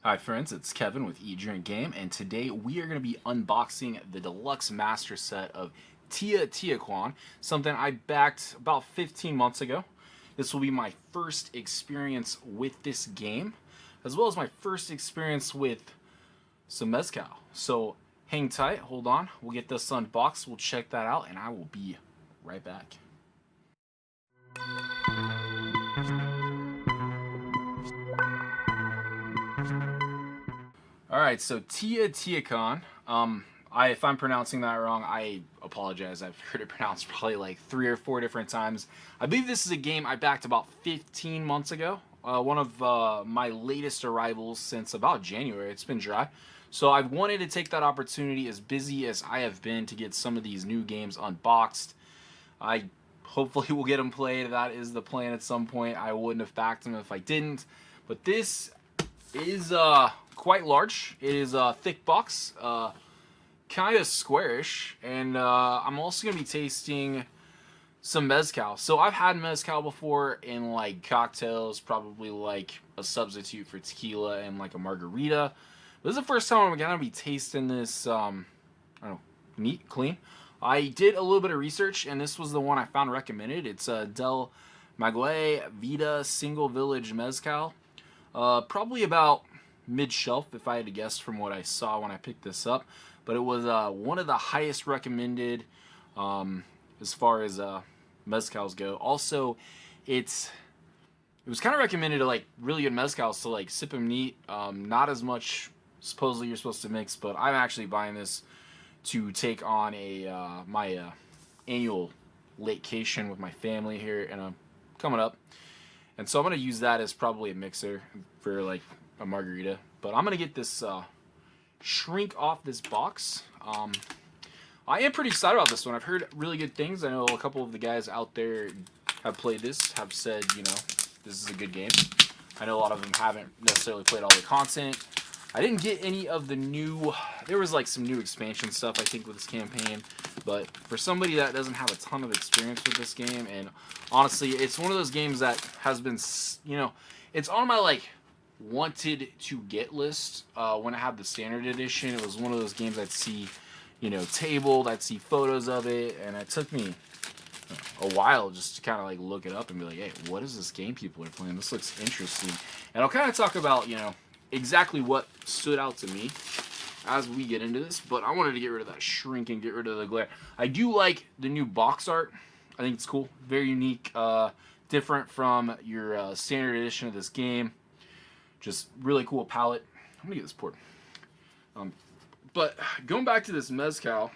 Hi friends, it's Kevin with E.D.G, and today we are going to be unboxing the Deluxe Master Set of Teotihuacan, something I backed about 15 months ago. This will be my first experience with this game, as well as my first experience with some Mezcal. So hang tight, hold on, we'll get this unboxed, we'll check that out, and I will be right back. Alright, so Teotihuacan, if I'm pronouncing that wrong, I apologize. I've heard it pronounced probably like 3 or 4 different times. I believe this is a game I backed about 15 months ago. One of my latest arrivals since about January. It's been dry. So I've wanted to take that opportunity, as busy as I have been, to get some of these new games unboxed. I hopefully will get them played. That is the plan at some point. I wouldn't have backed them if I didn't. But this is quite large. It is a thick box, kind of squarish, and I'm also gonna be tasting some Mezcal. So I've had Mezcal before in like cocktails, probably like a substitute for tequila and like a margarita. But this is the first time I'm gonna be tasting this. I don't know, neat, clean. I did a little bit of research, and this was the one I found recommended. It's a Del Maguey Vida Single Village Mezcal. Probably about mid-shelf, if I had to guess from what I saw when I picked this up. But it was one of the highest recommended as far as mezcals go. Also, it was kind of recommended to like really good mezcals to like sip them neat. Not as much supposedly you're supposed to mix, but I'm actually buying this to take on a my annual lakecation with my family here and coming up. And so I'm going to use that as probably a mixer for like a margarita. But I'm going to get this shrink off this box. I am pretty excited about this one. I've heard really good things. I know a couple of the guys out there have played this, have said, you know, this is a good game. I know a lot of them haven't necessarily played all the content. I didn't get any of the new, there was like some new expansion stuff I think with this campaign, but for somebody that doesn't have a ton of experience with this game, and honestly it's one of those games that has been, you know, it's on my like wanted to get list. When I had the standard edition, it was one of those games I'd see, you know, tabled, I'd see photos of it, and it took me a while just to kind of like look it up and be like, hey, what is this game people are playing? This looks interesting. And I'll kind of talk about, you know, exactly what stood out to me as we get into this, but I wanted to get rid of that shrink and get rid of the glare. I do like the new box art. I think it's cool, very unique, different from your standard edition of this game. Just really cool palette. I'm gonna get this poured. But going back to this mezcal,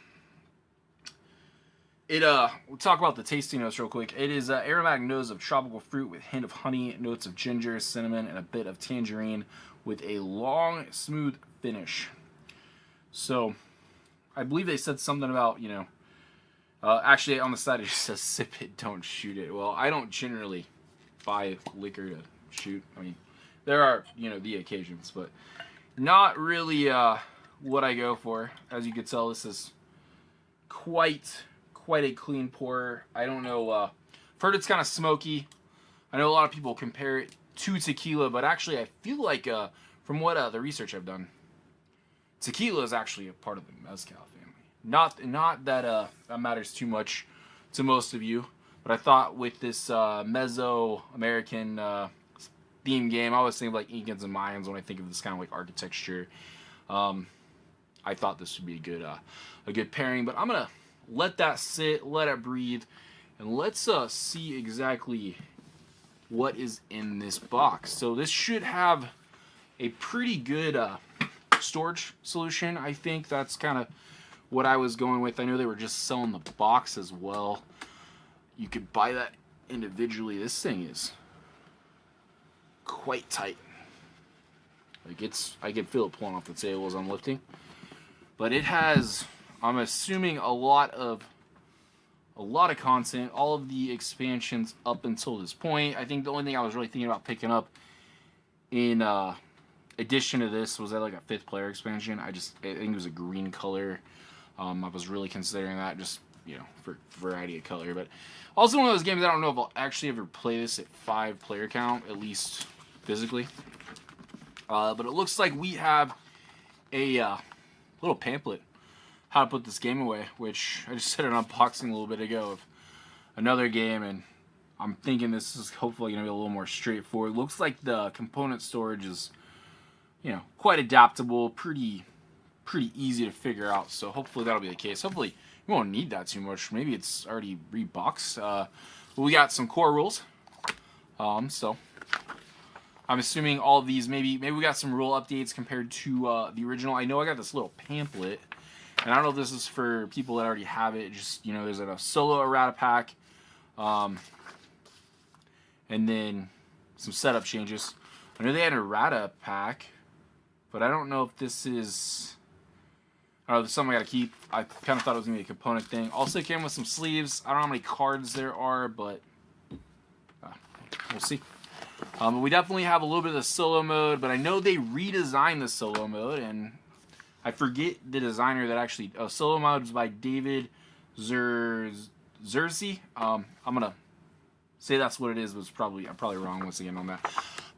we'll talk about the tasting notes real quick. It is aromatic nose of tropical fruit with hint of honey, notes of ginger, cinnamon, and a bit of tangerine, with a long, smooth finish. So, I believe they said something about, you know, actually on the side it just says, sip it, don't shoot it. Well, I don't generally buy liquor to shoot. I mean, there are, you know, the occasions, but not really what I go for. As you can tell, this is quite a clean pour. I don't know, I've heard it's kind of smoky. I know a lot of people compare it to tequila, but actually I feel like from what the research I've done, tequila is actually a part of the mezcal family. Not that that matters too much to most of you, but I thought with this Mesoamerican theme game, I always think of like Incans and Mayans when I think of this kind of like architecture. I thought this would be a good pairing, but I'm gonna let that sit, let it breathe, and let's see exactly what is in this box. So this should have a pretty good storage solution. I think that's kind of what I was going with. I know they were just selling the box as well. You could buy that individually. This thing is quite tight. Like I can feel it pulling off the table as I'm lifting. But it has, I'm assuming, a lot of content, all of the expansions up until this point. I think the only thing I was really thinking about picking up in addition to this was that like a 5th player expansion. I think it was a green color. I was really considering that, just, you know, for variety of color. But also one of those games I don't know if I'll actually ever play this at 5 player count, at least physically. But it looks like we have a little pamphlet how to put this game away, which I just did an unboxing a little bit ago of another game, and I'm thinking this is hopefully going to be a little more straightforward. Looks like the component storage is, you know, quite adaptable, pretty easy to figure out, so hopefully that'll be the case. Hopefully you won't need that too much. Maybe it's already reboxed. But we got some core rules, so I'm assuming all of these, maybe we got some rule updates compared to the original. I know I got this little pamphlet, and I don't know if this is for people that already have it. Just, you know, there's a solo errata pack, and then some setup changes. I know they had an errata pack, but I don't know if this is, I don't know, something I gotta keep. I kind of thought it was gonna be a component thing. Also came with some sleeves. I don't know how many cards there are, but we'll see. But we definitely have a little bit of the solo mode, but I know they redesigned the solo mode, and I forget the designer that actually, solo mode is by David Zerzi. I'm gonna say that's what it is, but I'm probably wrong once again on that.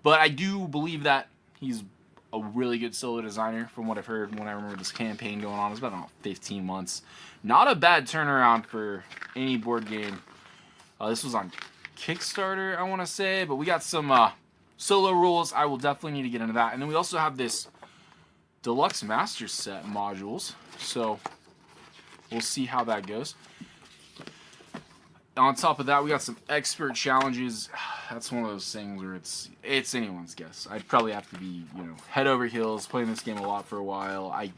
But I do believe that he's a really good solo designer from what I've heard when I remember this campaign going on. It's been about 15 months. Not a bad turnaround for any board game. This was on Kickstarter, I want to say, but we got some solo rules. I will definitely need to get into that. And then we also have this Deluxe Master Set modules, so we'll see how that goes. On top of that, we got some expert challenges. That's one of those things where it's anyone's guess. I'd probably have to be, you know, head over heels, playing this game a lot for a while. I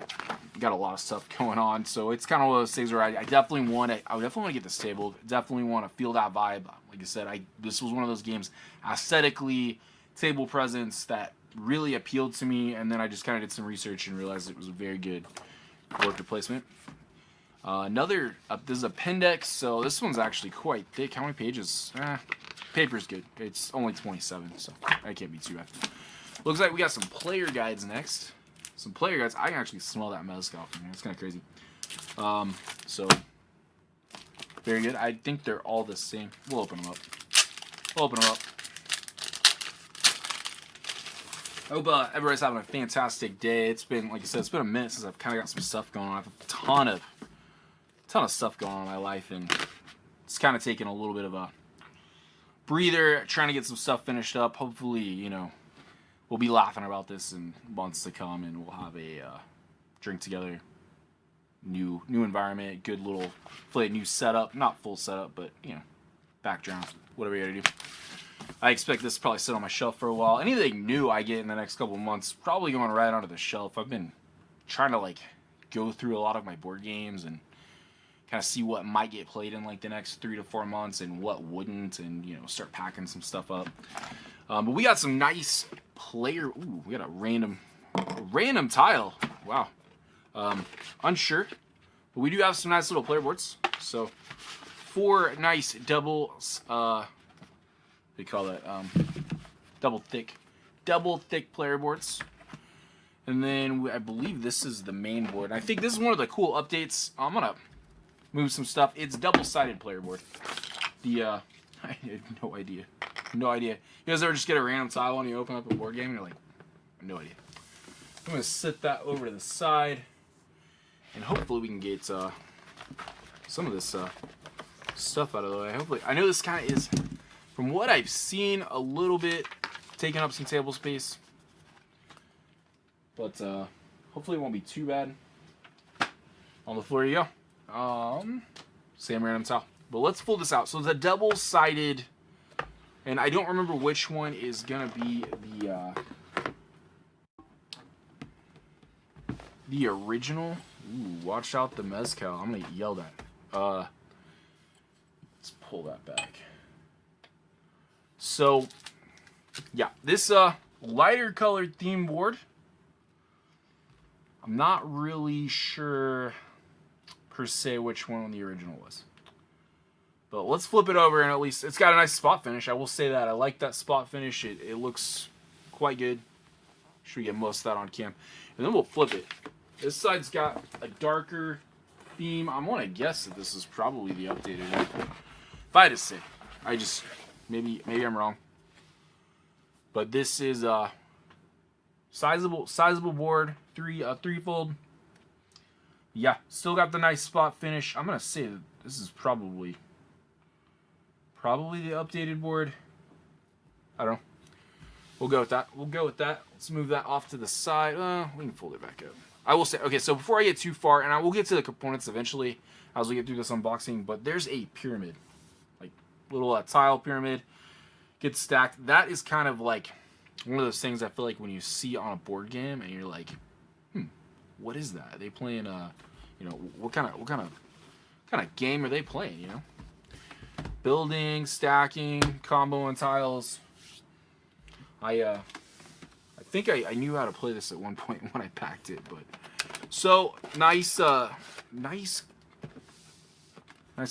got a lot of stuff going on, so it's kind of one of those things where I definitely want to get this tabled. Definitely want to feel that vibe. Like I said, this was one of those games, aesthetically, table presence that really appealed to me, and then I just kind of did some research and realized it was a very good worker placement. This is appendix, so this one's actually quite thick. How many pages? Paper's good. It's only 27, so that can't be too bad. Looks like we got some player guides next. Some player guides. I can actually smell that mezcal from here. It's kind of crazy. So, very good. I think they're all the same. We'll open them up. I hope everybody's having a fantastic day. It's been, like I said, it's been a minute since I've kind of got some stuff going on. I have a ton of stuff going on in my life, and it's kind of taking a little bit of a breather, trying to get some stuff finished up. Hopefully, you know, we'll be laughing about this in months to come, and we'll have a drink together. New environment, good little new setup, not full setup, but, you know, background, whatever you gotta do. I expect this to probably sit on my shelf for a while. Anything new I get in the next couple of months, probably going right onto the shelf. I've been trying to, like, go through a lot of my board games and kind of see what might get played in, like, the next 3 to 4 months and what wouldn't, and, you know, start packing some stuff up. But we got some nice player. Ooh, we got a random tile. Wow. Unsure, but we do have some nice little player boards. So 4 nice double, what do you call that? Double thick player boards. And then I believe this is the main board. I think this is one of the cool updates. I'm gonna move some stuff. It's double-sided player board. I had no idea. You guys ever just get a random tile when you open up a board game and you're like, no idea. I'm gonna sit that over to the side, and hopefully we can get some of this stuff out of the way. Hopefully, I know this kind of is, from what I've seen, a little bit taking up some table space, but hopefully it won't be too bad. On the floor you go. Same random tile. But let's pull this out. So it's a double-sided, and I don't remember which one is gonna be the original. Ooh, watch out the mezcal. I'm gonna get yelled at. Let's pull that back. So, yeah, this lighter colored theme board. I'm not really sure per se which one the original was. But let's flip it over, and at least it's got a nice spot finish. I will say that. I like that spot finish. It looks quite good. Should get most of that on cam. And then we'll flip it. This side's got a darker theme. I'm going to guess that this is probably the updated one. If I had to say. Maybe I'm wrong. But this is Sizable board, threefold. Yeah, still got the nice spot finish. I'm gonna say that this is probably the updated board. I don't know. We'll go with that. Let's move that off to the side. We can fold it back up. I will say, okay, so before I get too far, and I will get to the components eventually as we get through this unboxing, but there's a pyramid, like little tile pyramid, gets stacked. That is kind of like one of those things I feel like when you see on a board game and you're like, what is that? Are they playing you know, what kind of game are they playing, you know? Building, stacking, comboing tiles. I think I knew how to play this at one point when I packed it, but so nice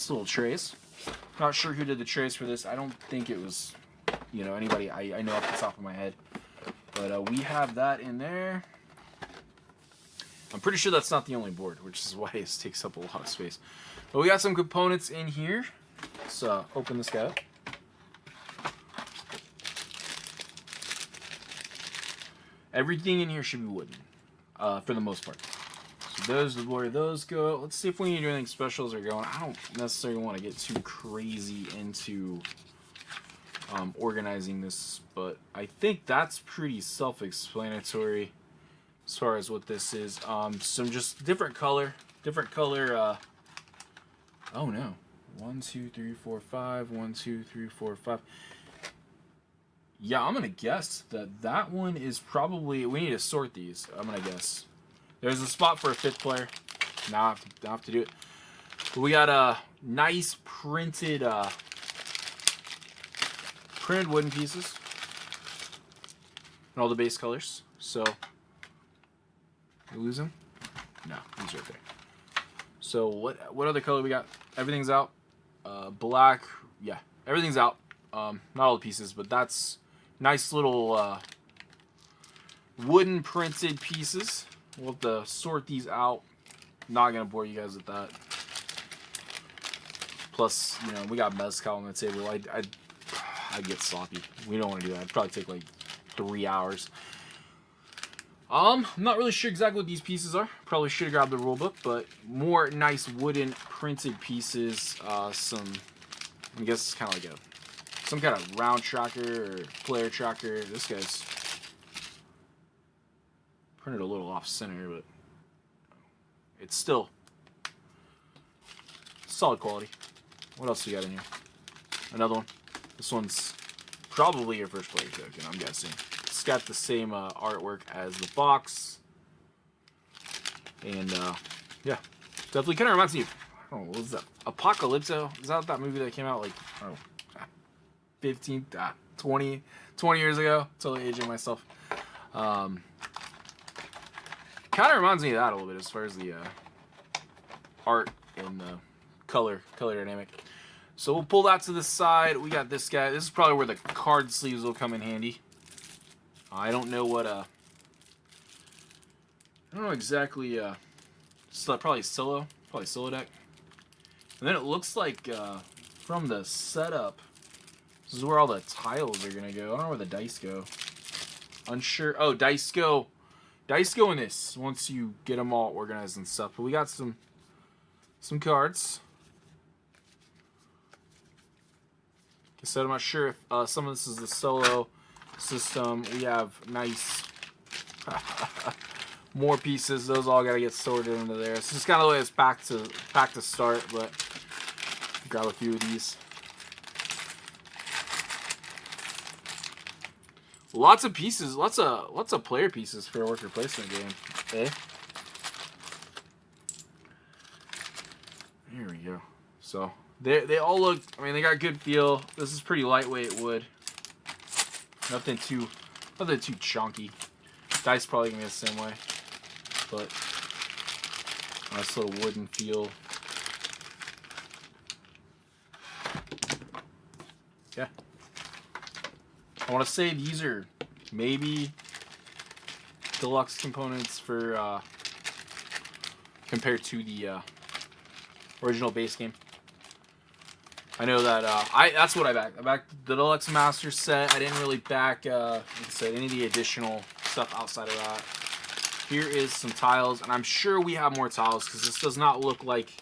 little trays. Not sure who did the trays for this. I don't think it was, you know, anybody I know off the top of my head, but we have that in there. I'm pretty sure that's not the only board, which is why it takes up a lot of space. But we got some components in here. Let's open this guy up. Everything in here should be wooden, for the most part. So those are where those go. Let's see if we need to do anything special as we're going. I don't necessarily want to get too crazy into organizing this, but I think that's pretty self-explanatory as far as what this is. Some just different color. Oh no, 1, 2, 3, 4, 5. 1, 2, 3, 4, 5. Yeah, I'm gonna guess that one is probably. We need to sort these. I'm gonna guess. There's a spot for a 5th player. Now I have to do it. But we got a nice printed wooden pieces and all the base colors. So you lose them? No, he's right there. So what other color we got? Everything's out. Black. Yeah, everything's out. Not all the pieces, but that's nice little wooden printed pieces. We'll have to sort these out. Not gonna bore you guys with that. Plus, you know, we got mezcal on the table. I'd get sloppy. We don't want to do that. It'd probably take like 3 hours. I'm not really sure exactly what these pieces are. Probably should have grabbed the rule book, but more nice wooden printed pieces. Some, I guess it's kind of like some kind of round tracker or player tracker. This guy's printed a little off center, but it's still solid quality. What else we got in here? Another one. This one's probably your first player token, I'm guessing. It's got the same artwork as the box. And yeah, definitely kind of reminds me of, I don't know, what was that? Apocalypto? Is that movie that came out like, I don't know, 15, 20 years ago? Totally aging myself. Kind of reminds me of that a little bit as far as the art and the color dynamic. So we'll pull that to the side. We got this guy. This is probably where the card sleeves will come in handy. I don't know what I don't know exactly. Probably solo deck. And then it looks like from the setup, this is where all the tiles are gonna go. I don't know where the dice go. Unsure. Oh, dice go in this once you get them all organized and stuff. But we got some cards. Like I said, I'm not sure if some of this is the solo system. We have nice more pieces. Those all gotta get sorted into there. So just kind of the way it's packed to start, but grab a few of these. Lots of pieces, lots of player pieces for a worker placement game. Okay. Here we go. So they all look. I mean, they got good feel. This is pretty lightweight wood. Nothing too chunky. Dice probably gonna be the same way, but nice little wooden feel. Yeah. I want to say these are maybe deluxe components for compared to the original base game. I know that that's what I backed. I backed the Deluxe Master Set. I didn't really back like I said, any of the additional stuff outside of that. Here is some tiles, and I'm sure we have more tiles because this does not look like.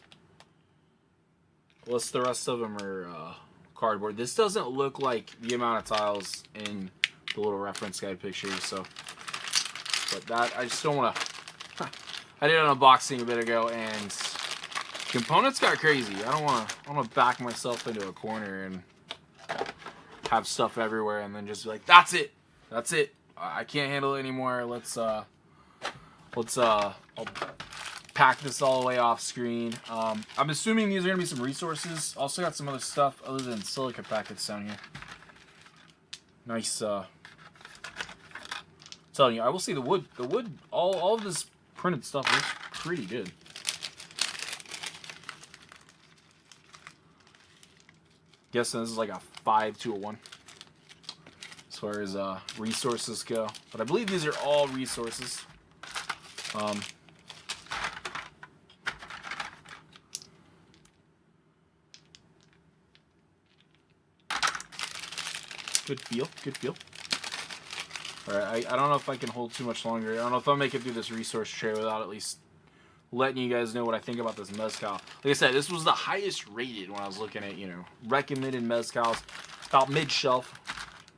Unless the rest of them are cardboard. This doesn't look like the amount of tiles in the little reference guide picture. So, but that I just don't want to. I did an unboxing a bit ago, and components got crazy. I don't want to back myself into a corner and have stuff everywhere, and then just be like, "That's it, that's it. I can't handle it anymore. I'll pack this all the way off screen." I'm assuming these are gonna be some resources. Also got some other stuff other than silica packets down here. Nice. Telling you, I will say the wood, all of this printed stuff looks pretty good. Guessing this is like a 5 to a 1 as far as resources go, but I believe these are all resources. Good feel, good feel. Alright, I don't know if I can hold too much longer. I don't know if I'll make it through this resource tray without at least letting you guys know what I think about this Mezcal. Like I said, this was the highest rated when I was looking at, you know, recommended Mezcals. About mid-shelf.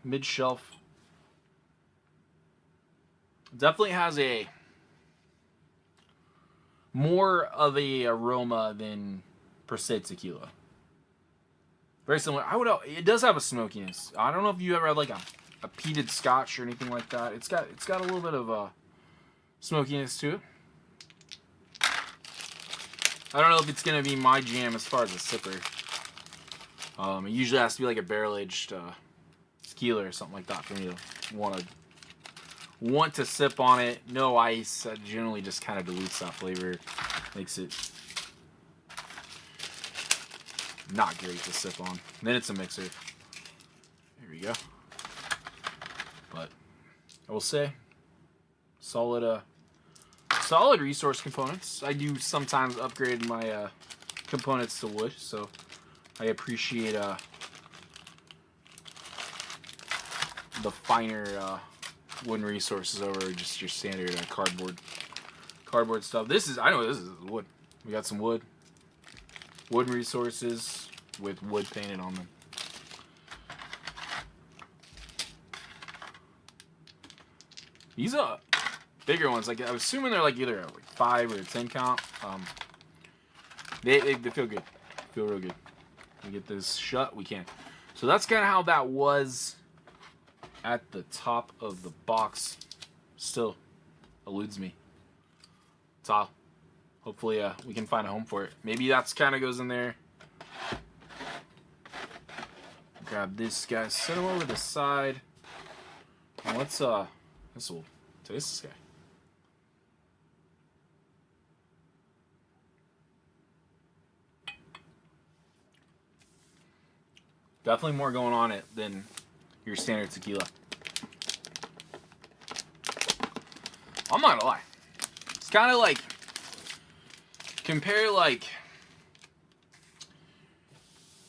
Mid-shelf. Definitely has a more of a aroma than per se tequila. Very similar. It does have a smokiness. I don't know if you ever had like a peated scotch or anything like that. It's got a little bit of smokiness to it. I don't know if it's gonna be my jam as far as a sipper. It usually has to be like a barrel-aged tequila or something like that for me to want to sip on it. No ice. That generally just kind of dilutes that flavor, makes it not great to sip on. And then it's a mixer. There we go. But I will say, solid resource components. I do sometimes upgrade my components to wood, so I appreciate the finer wooden resources over just your standard cardboard stuff. I know this is wood. We got some wood. Wooden resources with wood painted on them. These are bigger ones. Like I'm assuming they're like either a 5 or a 10 count. They feel good. Feel real good. We get this shut. We can. So that's kind of how that was at the top of the box. Still eludes me. Tile. Hopefully we can find a home for it. Maybe that's kind of goes in there. Grab this guy, set him over the side. And let's this will taste this guy. Definitely more going on it than your standard tequila. I'm not gonna lie. It's kind of like, compare like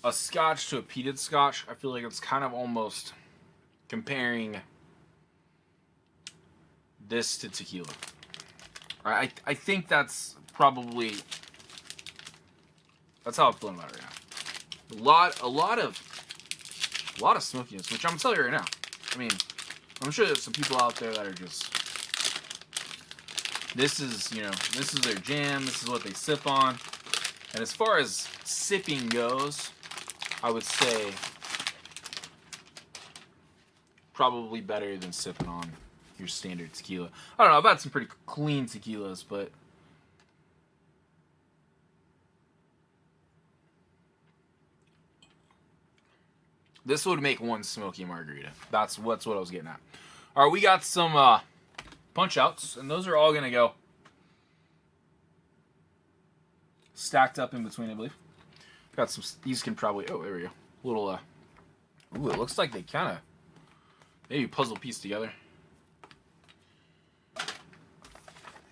a scotch to a peated scotch. I feel like it's kind of almost comparing this to tequila. I think that's probably, that's how I'm feeling about it right now. A lot of smokiness, which I'm telling you right now. I mean, I'm sure there's some people out there that are just, this is their jam, this is what they sip on. And as far as sipping goes, I would say probably better than sipping on your standard tequila. I don't know, I've had some pretty clean tequilas, but this would make one smoky margarita. That's what I was getting at. All right, we got some punch outs, and those are all gonna go stacked up in between, I believe. Got some. These can probably. Oh, there we go. Little. Ooh, it looks like they kind of maybe puzzle piece together.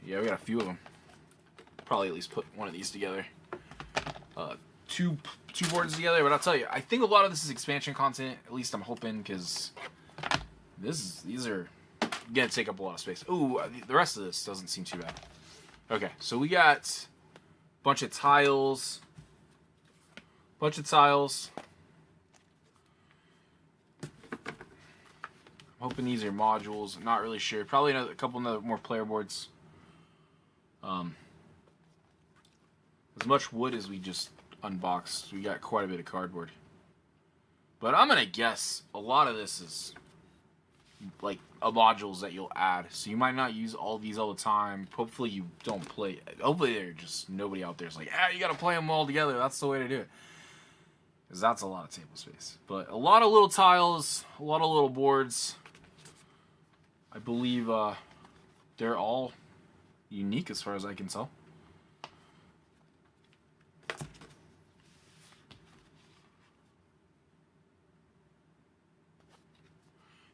Yeah, we got a few of them. Probably at least put one of these together. Two boards together, but I'll tell you, I think a lot of this is expansion content. At least I'm hoping, because these are gonna take up a lot of space. Ooh, the rest of this doesn't seem too bad. Okay, so we got a bunch of tiles. I'm hoping these are modules. I'm not really sure. Probably a couple more player boards. As much wood as we just unboxed, we got quite a bit of cardboard. But I'm gonna guess a lot of this is like modules that you'll add. So you might not use all these all the time. Hopefully you don't play. Hopefully there's just nobody out there is like, you gotta play them all together. That's the way to do it. Because that's a lot of table space. But a lot of little tiles, a lot of little boards. I believe they're all unique as far as I can tell.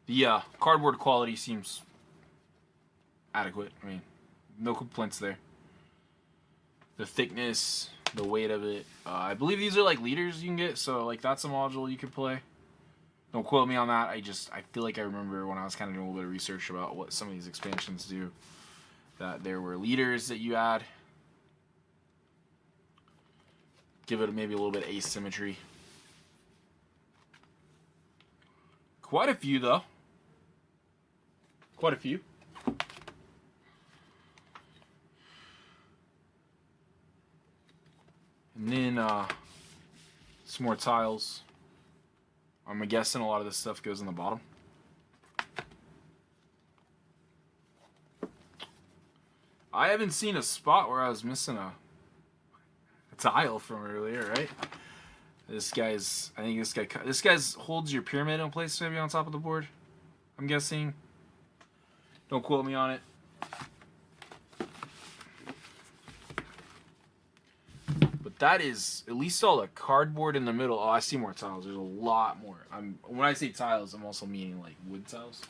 The cardboard quality seems adequate. I mean, no complaints there. The thickness, the weight of it. I believe these are like liters you can get, so like that's a module you could play. Don't quote me on that. I feel like I remember when I was kind of doing a little bit of research about what some of these expansions do, that there were liters that you add. Give it maybe a little bit of asymmetry. Quite a few though. Quite a few. And then some more tiles. I'm guessing a lot of this stuff goes in the bottom. I haven't seen a spot where I was missing a tile from earlier, right? This guy's holds your pyramid in place maybe on top of the board, I'm guessing. Don't quote me on it. But that is at least all the cardboard in the middle. Oh, I see more tiles. There's a lot more. When I say tiles, I'm also meaning like wood tiles.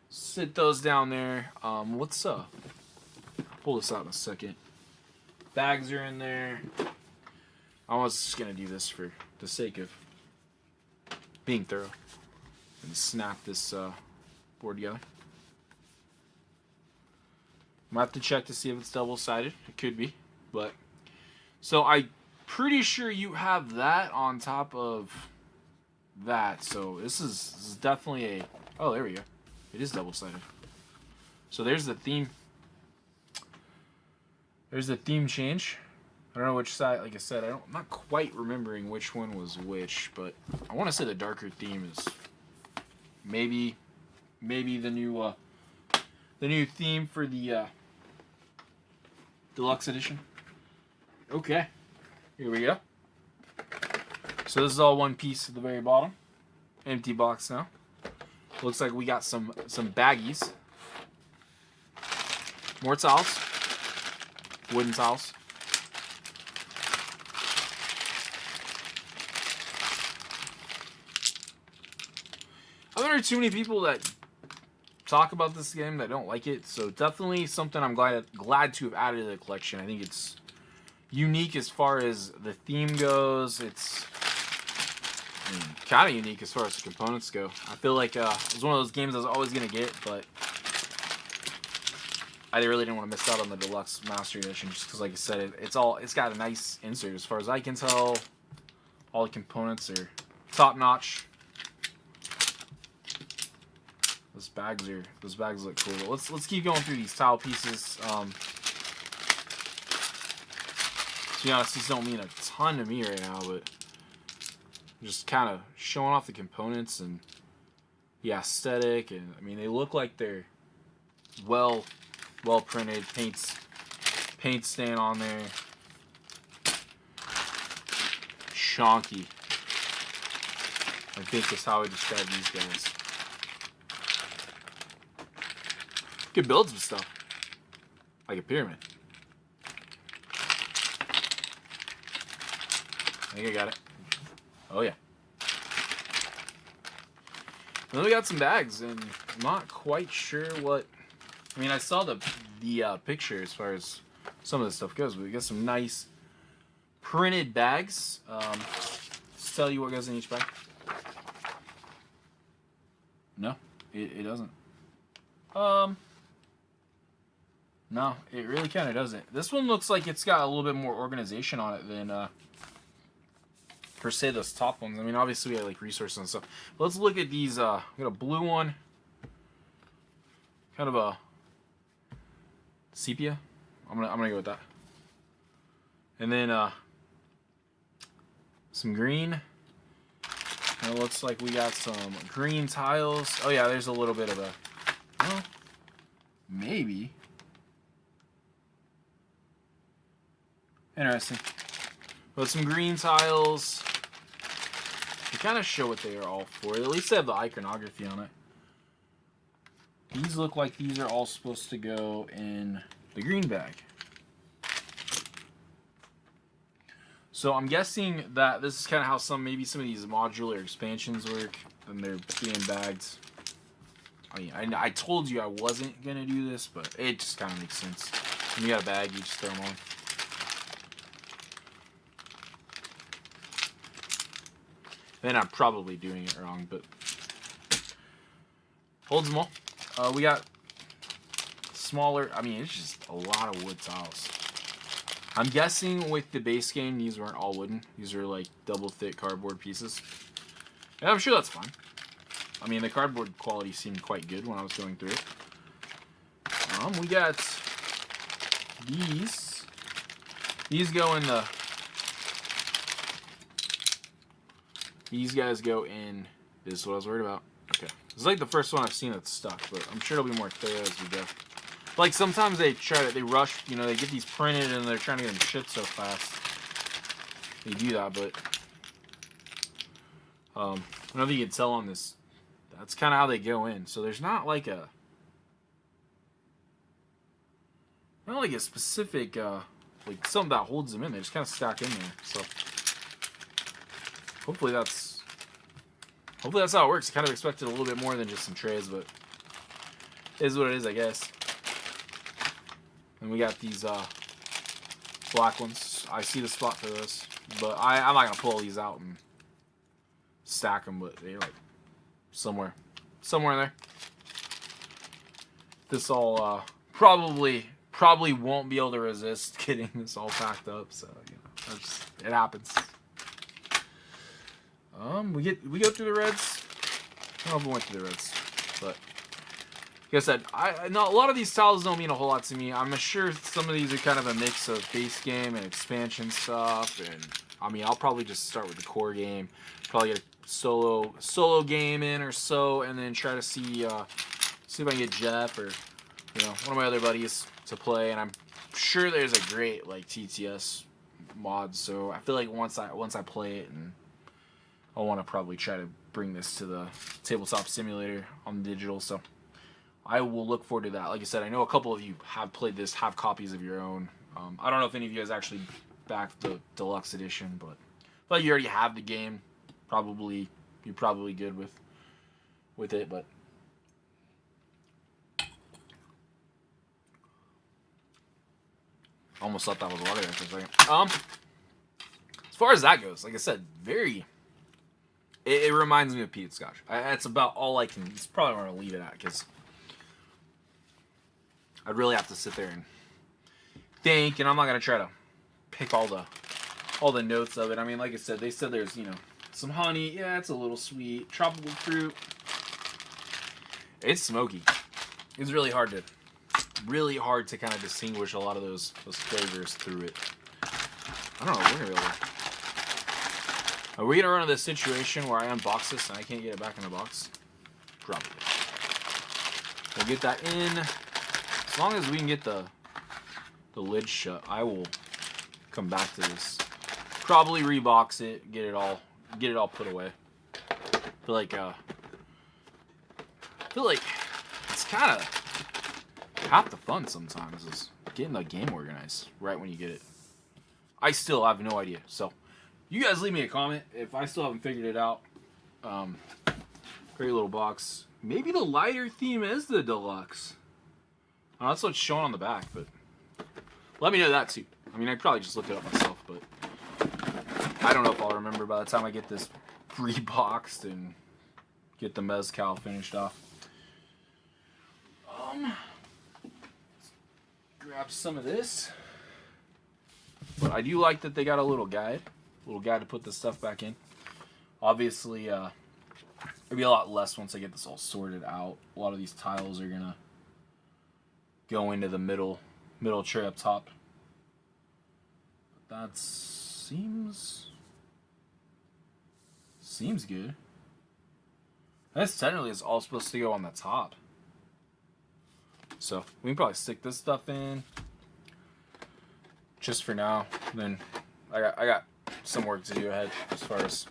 Sit those down there. Let's pull this out in a second. Bags are in there. I was just gonna do this for the sake of being thorough and snap this board together. I'm gonna have to check to see if it's double-sided. It could be, but so I'm pretty sure you have that on top of that. So this is definitely a. Oh, there we go. It is double-sided. So there's the theme. There's the theme change. I don't know which side. Like I said, I'm not quite remembering which one was which, but I want to say the darker theme is maybe the new theme for the deluxe edition. Okay, here we go. So this is all one piece at the very bottom. Empty box now. Looks like we got some baggies. More towels. Wooden towels. I've heard too many people that talk about this game that don't like it, so definitely something I'm glad to have added to the collection. I think it's unique as far as the theme goes. It's kind of unique as far as the components go. I feel like it was one of those games I was always going to get, but I really didn't want to miss out on the Deluxe Master Edition just because, like I said, it's got a nice insert. As far as I can tell, all the components are top notch. Those bags look cool. Let's keep going through these tile pieces. To be honest, these don't mean a ton to me right now, but I'm just kind of showing off the components and the aesthetic, and I mean they look like they're well printed. Paint stain on there. Chonky, I think is how I describe these guys. You could build some stuff. Like a pyramid. I think I got it. Oh yeah. Then we got some bags, and I'm not quite sure what. I mean, I saw the picture as far as some of the stuff goes, but we got some nice printed bags. Let's tell you what goes in each bag. No, it doesn't. No, it really kind of doesn't. This one looks like it's got a little bit more organization on it than, per se, those top ones. I mean, obviously we have, like, resources and stuff. But let's look at these, we got a blue one. Kind of a sepia. I'm gonna go with that. And then, some green. And it looks like we got some green tiles. Oh yeah, there's a little bit of a, well, maybe. Interesting. But some green tiles. They kind of show what they are all for. At least they have the iconography on it. These look like these are all supposed to go in the green bag. So I'm guessing that this is kind of how maybe some of these modular expansions work, and they're being bagged. I mean, I told you I wasn't gonna do this, but it just kind of makes sense. When you got a bag, you just throw them on. Then I'm probably doing it wrong, but holds them all. We got smaller. I mean, it's just a lot of wood tiles. I'm guessing with the base game, these weren't all wooden. These are like double thick cardboard pieces. And I'm sure that's fine. I mean, the cardboard quality seemed quite good when I was going through it. We got these. These go in the. These guys go in. This is what I was worried about. Okay. It's like the first one I've seen that's stuck, but I'm sure it'll be more thorough as we go. Like sometimes they rush, you know, they get these printed and they're trying to get them shipped so fast. They do that, but I don't know if you can tell on this. That's kind of how they go in. So there's not like a specific like something that holds them in. They just kind of stack in there. So hopefully that's how it works. I kind of expected a little bit more than just some trays, but it is what it is, I guess. And we got these black ones. I see the spot for this, but I'm not gonna pull these out and stack them. But they're like somewhere there. This all probably won't be able to resist getting this all packed up. So you know, it happens. We go through the reds. I don't know if we went through the reds, but like I said, a lot of these tiles don't mean a whole lot to me. I'm sure some of these are kind of a mix of base game and expansion stuff, and I mean, I'll probably just start with the core game, probably get a solo game in or so, and then try to see if I can get Jeff or one of my other buddies to play. And I'm sure there's a great like TTS mod, so I feel like once I play it, and I want to probably try to bring this to the tabletop simulator on the digital. So I will look forward to that. Like I said, I know a couple of you have played this, have copies of your own. I don't know if any of you guys actually backed the deluxe edition, but I feel like you already have the game. You're probably good with it, but almost thought that was water there for a second. As far as that goes, like I said, it reminds me of peated scotch. That's about all I can. It's probably where I'll leave it at, because I'd really have to sit there and think, and I'm not gonna try to pick all the notes of it. I mean, like I said, they said there's some honey. Yeah, it's a little sweet. Tropical fruit. It's smoky. It's really hard to kind of distinguish a lot of those flavors through it. I don't know. We're gonna be able to. Are we gonna run into this situation where I unbox this and I can't get it back in the box? Probably. We'll get that in. As long as we can get the lid shut, I will come back to this. Probably rebox it, get it all put away. I feel like it's kind of half the fun sometimes is getting the game organized right when you get it. I still have no idea, so you guys leave me a comment if I still haven't figured it out. Great little box. Maybe the lighter theme is the deluxe. Oh, that's what's shown on the back, but let me know that too. I mean, I probably just looked it up myself, but I don't know if I'll remember by the time I get this reboxed and get the Mezcal finished off. Grab some of this. But I do like that they got a little guide to put this stuff back in. Obviously, it'll be a lot less once I get this all sorted out. A lot of these tiles are gonna go into the middle tray up top. But that seems good. That's technically it's all supposed to go on the top. So we can probably stick this stuff in just for now. Then I got some work to do ahead as far as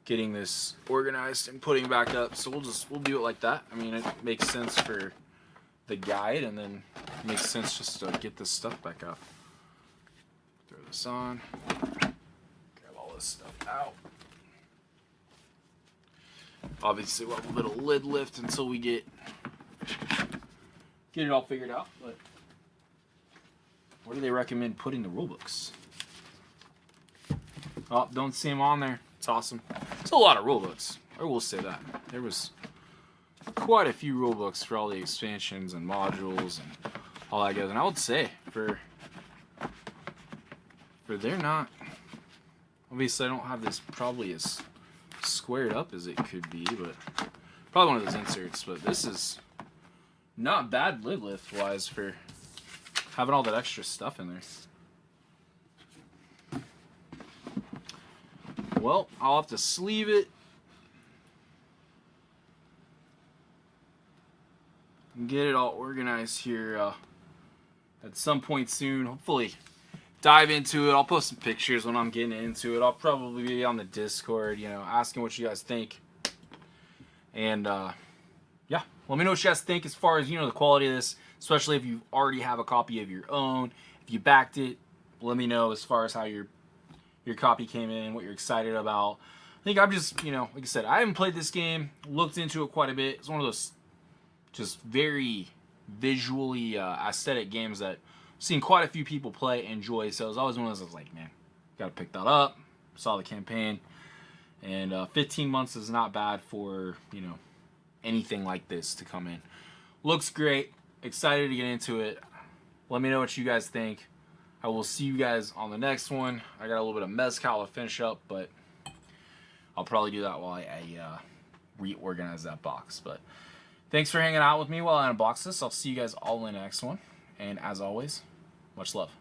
getting this organized and putting back up. So we'll do it like that. I mean, it makes sense for the guide, and then it makes sense just to get this stuff back up. Throw this on. Grab all this stuff out. Obviously, we'll have a little lid lift until we get it all figured out. But where do they recommend putting the rulebooks? Oh, don't see them on there. It's awesome. It's a lot of rulebooks. I will say that. There was quite a few rulebooks for all the expansions and modules and all that goes. And I would say for they're not. Obviously, I don't have this probably as squared up as it could be, but probably one of those inserts. But this is not bad lid lift wise for having all that extra stuff in there. Well, I'll have to sleeve it and get it all organized here at some point soon. Hopefully dive into it. I'll post some pictures when I'm getting into it. I'll probably be on the Discord, you know, asking what you guys think. And yeah, let me know what you guys think as far as, you know, the quality of this, especially if you already have a copy of your own. If you backed it, let me know as far as how your copy came in, what you're excited about. I think I'm just, you know, like I said, I haven't played this game, looked into it quite a bit. It's one of those just very visually aesthetic games that I've seen quite a few people play, enjoy. So it was always one of those I was like, man, gotta pick that up. Saw the campaign. And 15 months is not bad for, you know, anything like this to come in. Looks great. Excited to get into it. Let me know what you guys think. I will see you guys on the next one. I got a little bit of Mezcal to finish up, but I'll probably do that while I reorganize that box. But thanks for hanging out with me while I unbox this. I'll see you guys all in the next one. And as always, much love.